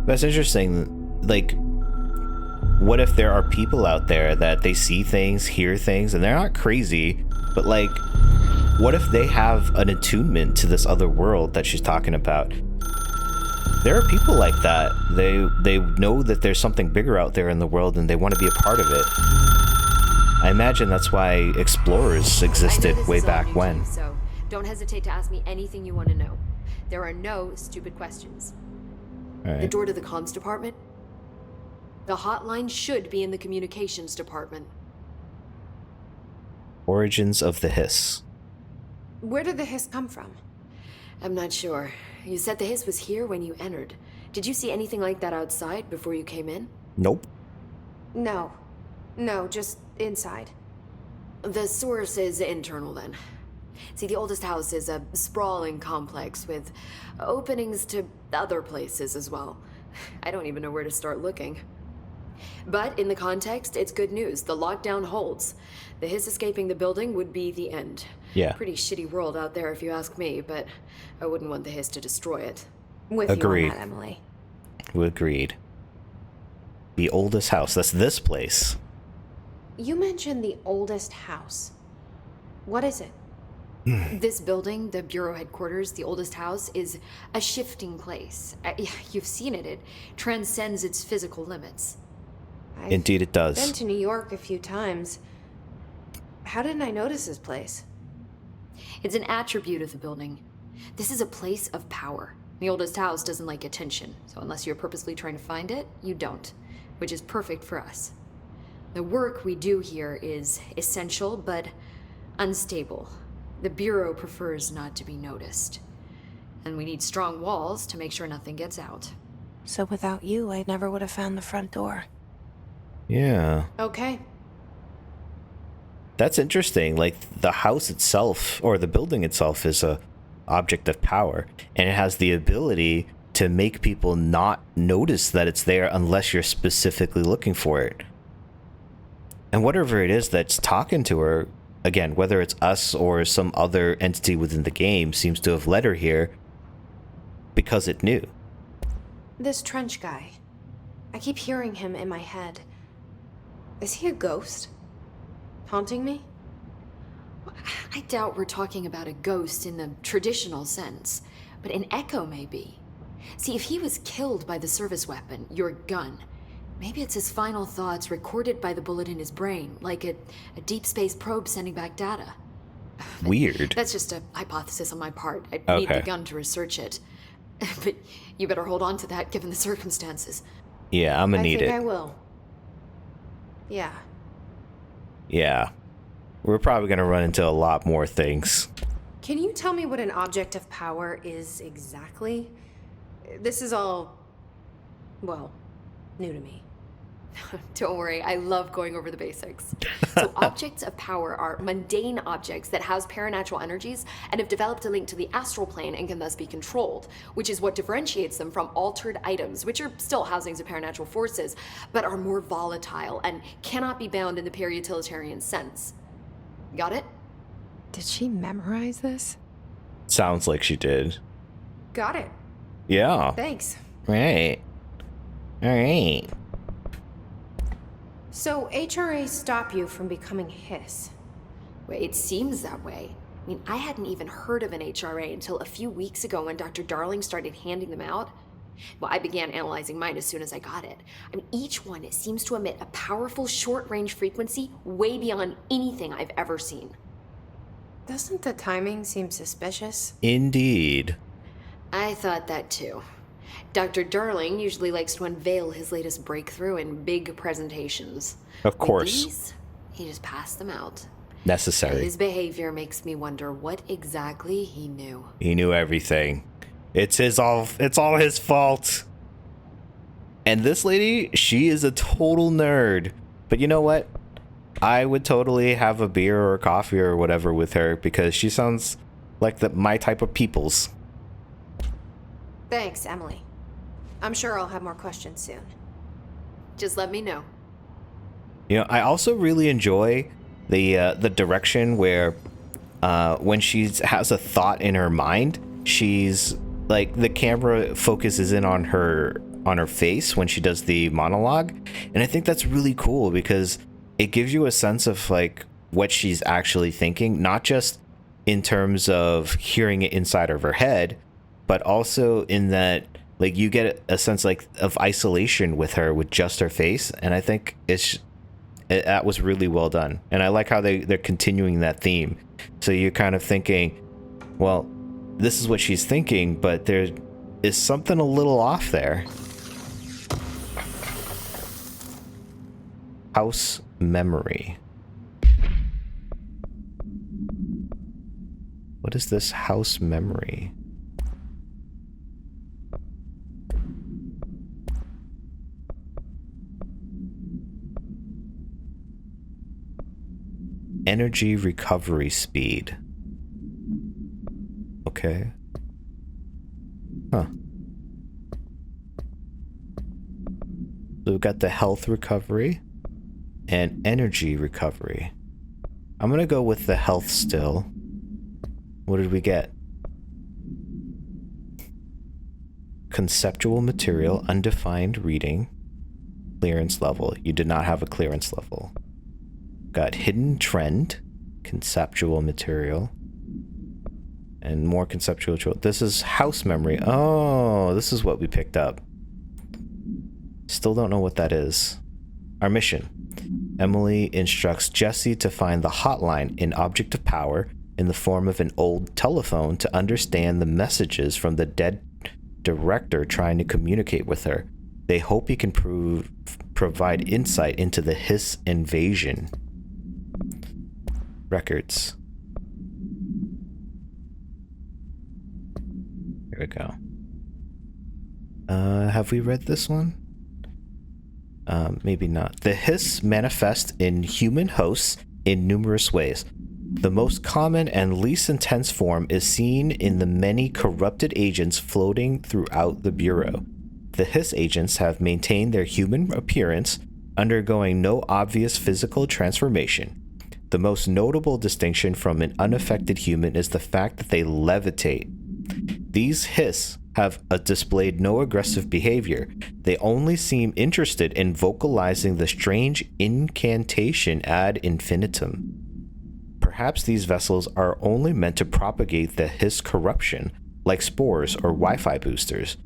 That's interesting. Like, what if there are people out there that they see things, hear things, and they're not crazy, but like, what if they have an attunement to this other world that she's talking about? There are people like that. They know that there's something bigger out there in the world and they want to be a part of it. I imagine that's why explorers I know existed this way is all back new to when. you, so don't hesitate to ask me anything you want to know. There are no stupid questions. All The right. door to the comms department? The hotline should be in the communications department. Origins of the hiss. Where did the hiss come from? I'm not sure. You said the hiss was here when you entered. Did you see anything like that outside before you came in? Nope. No. No, just inside. The source is internal then. See, the oldest house is a sprawling complex with openings to other places as well. I don't even know where to start looking. But in the context, it's good news. The lockdown holds. The hiss escaping the building would be the end. Yeah. Pretty shitty world out there if you ask me, but I wouldn't want the hiss to destroy it. With Agreed. you on that, Emily. We agreed. The oldest house. That's this place. You mentioned the oldest house. What is it? This building, the Bureau headquarters, the oldest house, is a shifting place. You've seen it. It transcends its physical limits. I've Indeed it does. been to New York a few times. How didn't I notice this place? It's an attribute of the building. This is a place of power. The oldest house doesn't like attention, so unless you're purposely trying to find it, you don't, which is perfect for us. The work we do here is essential, but unstable. The Bureau prefers not to be noticed. And we need strong walls to make sure nothing gets out. So without you, I never would have found the front door. Yeah. Okay. That's interesting. Like, the house itself, or the building itself, is a object of power, and it has the ability to make people not notice that it's there unless you're specifically looking for it. And whatever it is that's talking to her, again, whether it's us or some other entity within the game, seems to have led her here because it knew. This Trench guy. I keep hearing him in my head. Is he a ghost? Haunting me? I doubt we're talking about a ghost in the traditional sense, but an echo maybe. See, if he was killed by the service weapon, your gun, maybe it's his final thoughts recorded by the bullet in his brain, like a deep space probe sending back data. Weird. That's just a hypothesis on my part. I need the gun to research it. But you better hold on to that given the circumstances. Yeah, I'm gonna need I it. think I will. Yeah. Yeah. We're probably going to run into a lot more things. Can you tell me what an object of power is exactly? This is all, well, new to me. Don't worry, I love going over the basics. So objects of power are mundane objects that house paranatural energies and have developed a link to the astral plane and can thus be controlled, which is what differentiates them from altered items, which are still housings of paranatural forces, but are more volatile and cannot be bound in the pure utilitarian sense. Got it? Did she memorize this? Sounds like she did. Got it. Yeah. Thanks. Right. All right. So HRA stop you from becoming Hiss? Well, it seems that way. I mean, I hadn't even heard of an HRA until a few weeks ago when Dr. Darling started handing them out. Well, I began analyzing mine as soon as I got it. I mean, each one seems to emit a powerful short-range frequency way beyond anything I've ever seen. Doesn't the timing seem suspicious? Indeed. I thought that too. Dr. Darling usually likes to unveil his latest breakthrough in big presentations. Of course. With these, he just passed them out. Necessary. His behavior makes me wonder what exactly he knew. He knew everything. It's all his fault. And this lady, she is a total nerd. But you know what? I would totally have a beer or a coffee or whatever with her because she sounds like my type of peoples. Thanks, Emily. I'm sure I'll have more questions soon. Just let me know. You know, I also really enjoy the direction where when she has a thought in her mind, she's like the camera focuses in on her face when she does the monologue, and I think that's really cool because it gives you a sense of like what she's actually thinking, not just in terms of hearing it inside of her head, but also in that like you get a sense like of isolation with her with just her face, and I think that was really well done, and I like how they're continuing that theme. So you're kind of thinking, well, this is what she's thinking, but there is something a little off there. House memory. What is this house memory? Energy recovery speed. Okay. Huh. So we've got the health recovery and energy recovery. I'm gonna go with the health still. What did we get? Conceptual material, undefined reading, clearance level. You did not have a clearance level. Got hidden trend, conceptual material, and more conceptual. This is house memory. Oh, this is what we picked up. Still don't know what that is. Our mission. Emily instructs Jessie to find the hotline in Object of Power in the form of an old telephone to understand the messages from the dead director trying to communicate with her. They hope he can provide insight into the Hiss invasion. Records. Here we go. Have we read this one? Maybe not. The Hiss manifest in human hosts in numerous ways. The most common and least intense form is seen in the many corrupted agents floating throughout the Bureau. The Hiss agents have maintained their human appearance, undergoing no obvious physical transformation. The most notable distinction from an unaffected human is the fact that they levitate. These Hiss have displayed no aggressive behavior. They only seem interested in vocalizing the strange incantation ad infinitum. Perhaps these vessels are only meant to propagate the Hiss corruption, like spores or Wi-Fi boosters.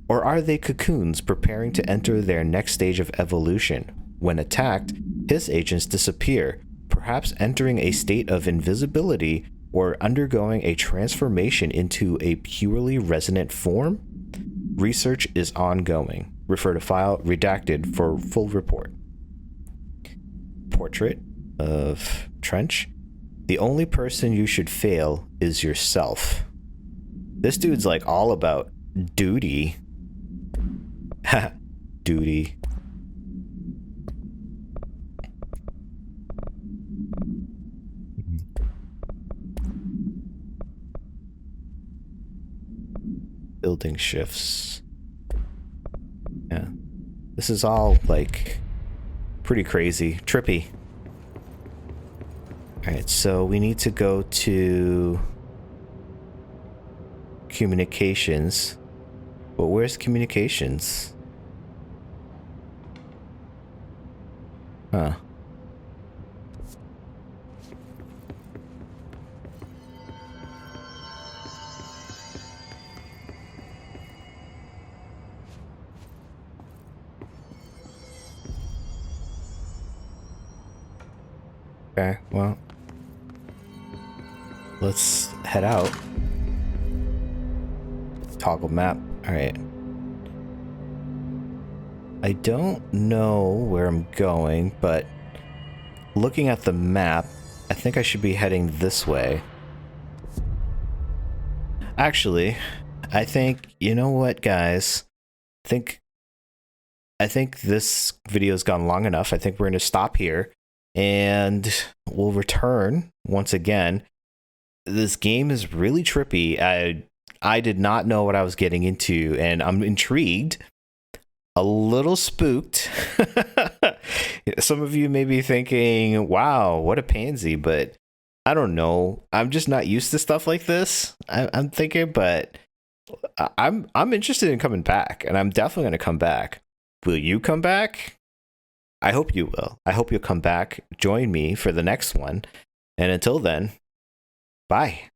Or are they cocoons preparing to enter their next stage of evolution? When attacked, Hiss agents disappear, perhaps entering a state of invisibility or undergoing a transformation into a purely resonant form? Research is ongoing. Refer to file redacted for full report. Portrait, of trench. The only person you should fail is yourself. This dude's like all about duty. Duty. Building shifts. Yeah. This is all like pretty crazy, trippy. Alright, so we need to go to communications. But where's communications? Huh. Okay, well, let's head out. Toggle map. Alright. I don't know where I'm going, but looking at the map, I think I should be heading this way. Actually, I think, you know what, guys? I think this video's gone long enough. I think we're going to stop here. And we'll return once again. This game is really trippy. I did not know what I was getting into, and I'm intrigued, a little spooked. Some of you may be thinking, wow, what a pansy, but I don't know. I'm just not used to stuff like this. I'm thinking, but I'm interested in coming back, and I'm definitely going to come back. Will you come back? I hope you will. I hope you'll come back, join me for the next one. And until then, bye.